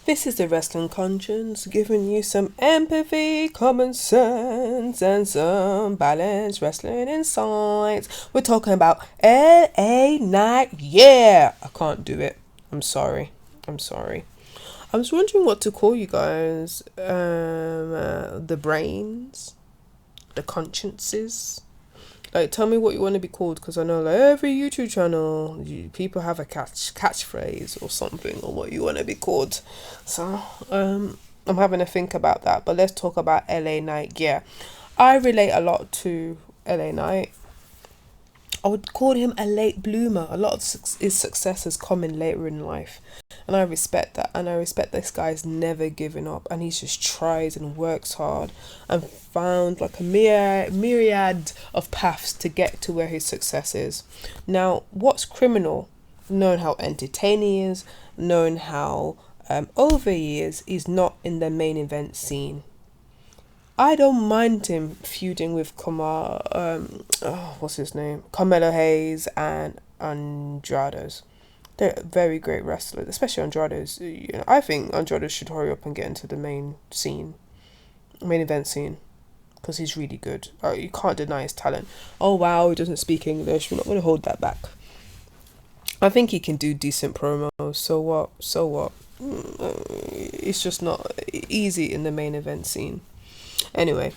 This is the Wrestling Conscience, giving you some empathy, common sense, and some balanced wrestling insights. We're talking about LA Night. Yeah! I can't do it. I'm sorry. I'm sorry. I was wondering what to call you guys. The brains? The consciences? Like, tell me what you want to be called, because I know like every YouTube channel, people have a catchphrase or something, or what you want to be called. So, I'm having to think about that. But let's talk about LA Knight. Yeah, I relate a lot to LA Knight. I would call him a late bloomer. A lot of his success has come in later in life. And I respect that. And I respect this guy's never giving up. And he just tries and works hard and found like a myriad of paths to get to where his success is. Now, what's criminal? Knowing how entertaining he is, knowing how over he is, he's not in the main event scene. I don't mind him feuding with what's his name? Carmelo Hayes and Andrade. They're very great wrestlers, especially Andrade's. I think Andrade should hurry up and get into the main event scene, because he's really good. You can't deny his talent. Oh wow, he doesn't speak English. We're not going to hold that back. I think he can do decent promos. So what? So what? It's just not easy in the main event scene. Anyway,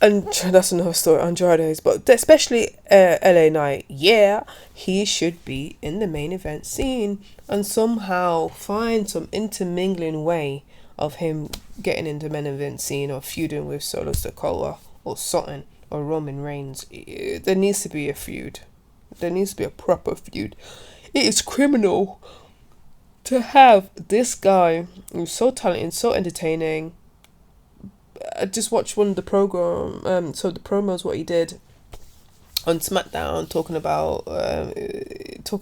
and that's another story, Andrade's, but especially LA Knight, yeah, he should be in the main event scene and somehow find some intermingling way of him getting into the main event scene or feuding with Solo Sikoa or something, or Roman Reigns. There needs to be a feud. There needs to be a proper feud. It is criminal to have this guy who's so talented, so entertaining. I just watched one of the the promos what he did on SmackDown, talking about I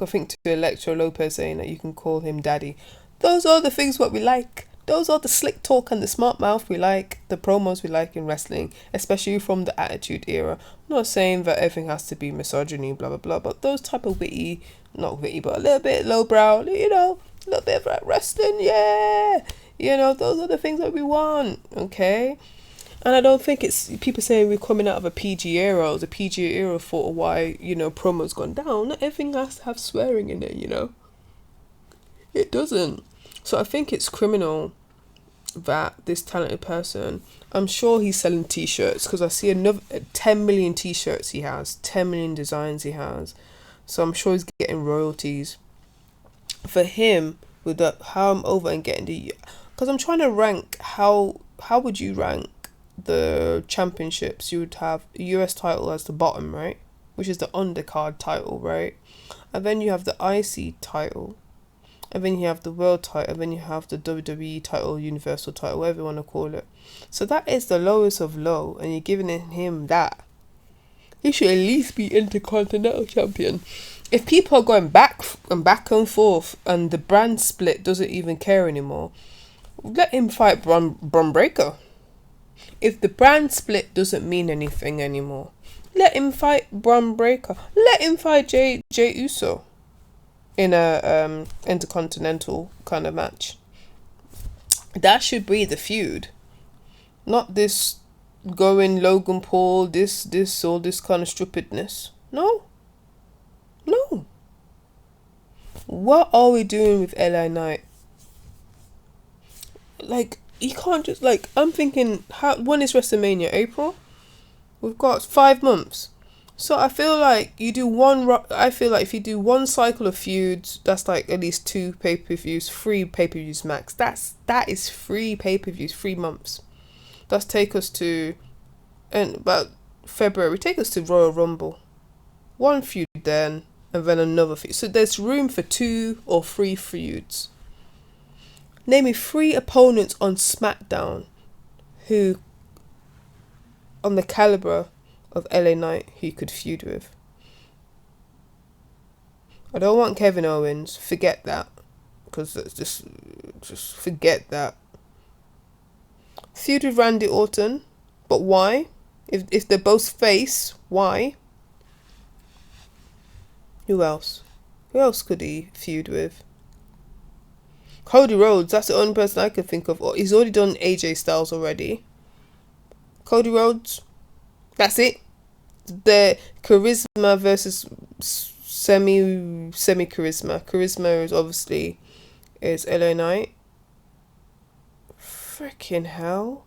think to Electro Lopez, saying that you can call him daddy. Those are the things what we like. Those are the slick talk and the smart mouth we like, the promos we like in wrestling, especially from the Attitude Era. I'm not saying that everything has to be misogyny, blah blah blah, but those type of not witty, but a little bit lowbrow, a little bit of that wrestling, yeah. Those are the things that we want, okay? And I don't think it's people saying we're coming out of a PG era. It was a PG era for why, promo's gone down. Not everything has to have swearing in it. It doesn't. So I think it's criminal that this talented person, I'm sure he's selling t-shirts, because I see another 10 million t-shirts he has, 10 million designs he has. So I'm sure he's getting royalties. For him, with how I'm over and getting because I'm trying to rank how would you rank the championships? You would have the US title as the bottom, right? Which is the undercard title, right? And then you have the IC title. And then you have the world title. And then you have the WWE title, Universal title, whatever you want to call it. So that is the lowest of low. And you're giving him that. He should at least be Intercontinental Champion. If people are going back and forth and the brand split doesn't even care anymore, let him fight Bron Breakker. If the brand split doesn't mean anything anymore, let him fight Bron Breakker. Let him fight Jey Uso in a intercontinental kind of match. That should be the feud, not this going Logan Paul, this all this kind of stupidness. No. What are we doing with LA Knight? Like, you can't just, like, I'm thinking, when is WrestleMania? April? We've got 5 months. So I feel like if you do one cycle of feuds, that's like at least 2 pay-per-views, 3 pay-per-views max. That is 3 pay-per-views, 3 months. That's take us to, and about February, take us to Royal Rumble. 1 feud then, and then another feud. So there's room for 2 or 3 feuds. Name me 3 opponents on SmackDown who, on the caliber of LA Knight, who you could feud with. I don't want Kevin Owens. Forget that, because just forget that. Feud with Randy Orton, but why? If they're both face, why? Who else? Who else could he feud with? Cody Rhodes, that's the only person I can think of. He's already done AJ Styles already. Cody Rhodes, that's it. The charisma versus semi charisma. Charisma is obviously LA Knight. Freaking hell.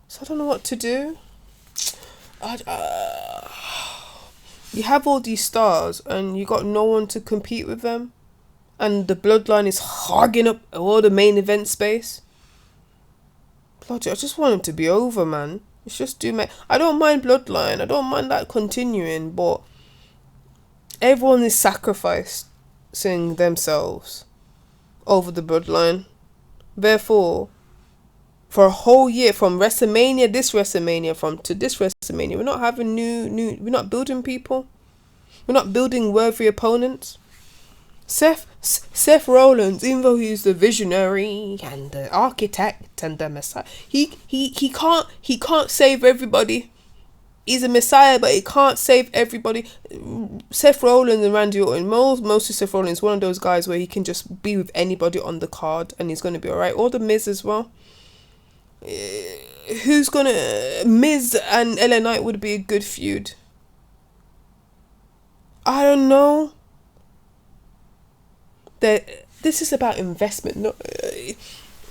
So I don't know what to do. You have all these stars and you got no one to compete with them, and the bloodline is hogging up all the main event space. Bloody, I just want him to be over, man. It's just I don't mind bloodline. I don't mind that continuing, but everyone is sacrificing themselves over the bloodline. Therefore, for a whole year, from WrestleMania, this WrestleMania, we're not having we're not building people. We're not building worthy opponents. Seth Rollins, even though he's the visionary and the architect and the messiah, he can't save everybody. He's a messiah, but he can't save everybody. Seth Rollins and Randy Orton, mostly Seth Rollins is one of those guys where he can just be with anybody on the card and he's going to be alright. Or the Miz as well. Miz and LA Knight would be a good feud. I don't know. This is about investment. No,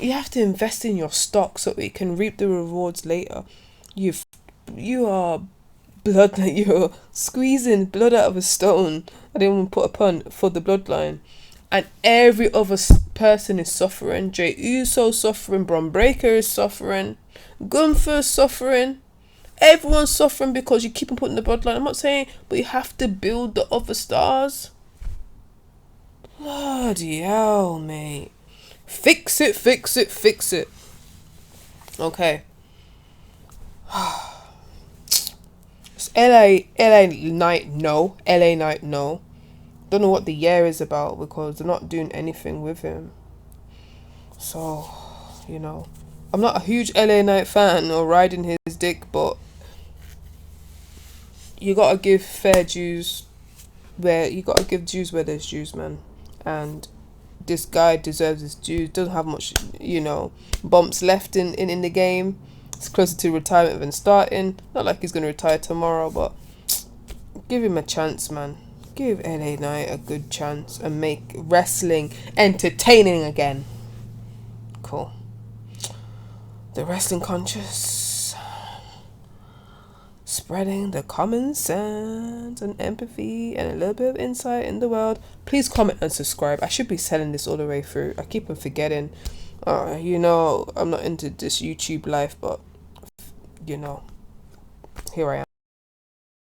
you have to invest in your stock so you can reap the rewards later. You're squeezing blood out of a stone. I didn't even put a pun for the bloodline, and every other person is suffering. Jey Uso suffering, Braun Breaker is suffering, Gunther suffering. Everyone's suffering because you keep on putting the bloodline. I'm not saying, but you have to build the other stars. Bloody hell, mate. Fix it. Okay. It's LA Knight, no. LA Knight, no. Don't know what the year is about because they're not doing anything with him. So, I'm not a huge LA Knight fan or riding his dick, but you gotta give dues where there's dues, man. And this guy deserves his dues. Doesn't have much, bumps left in the game. It's closer to retirement than starting. Not like he's gonna retire tomorrow, but give him a chance, man. Give LA Knight a good chance and make wrestling entertaining again. Cool. The Wrestling Conscious, spreading the common sense and empathy and a little bit of insight in the world. Please comment and subscribe. I should be selling this all the way through. I keep on forgetting. I'm not into this YouTube life, but here I am.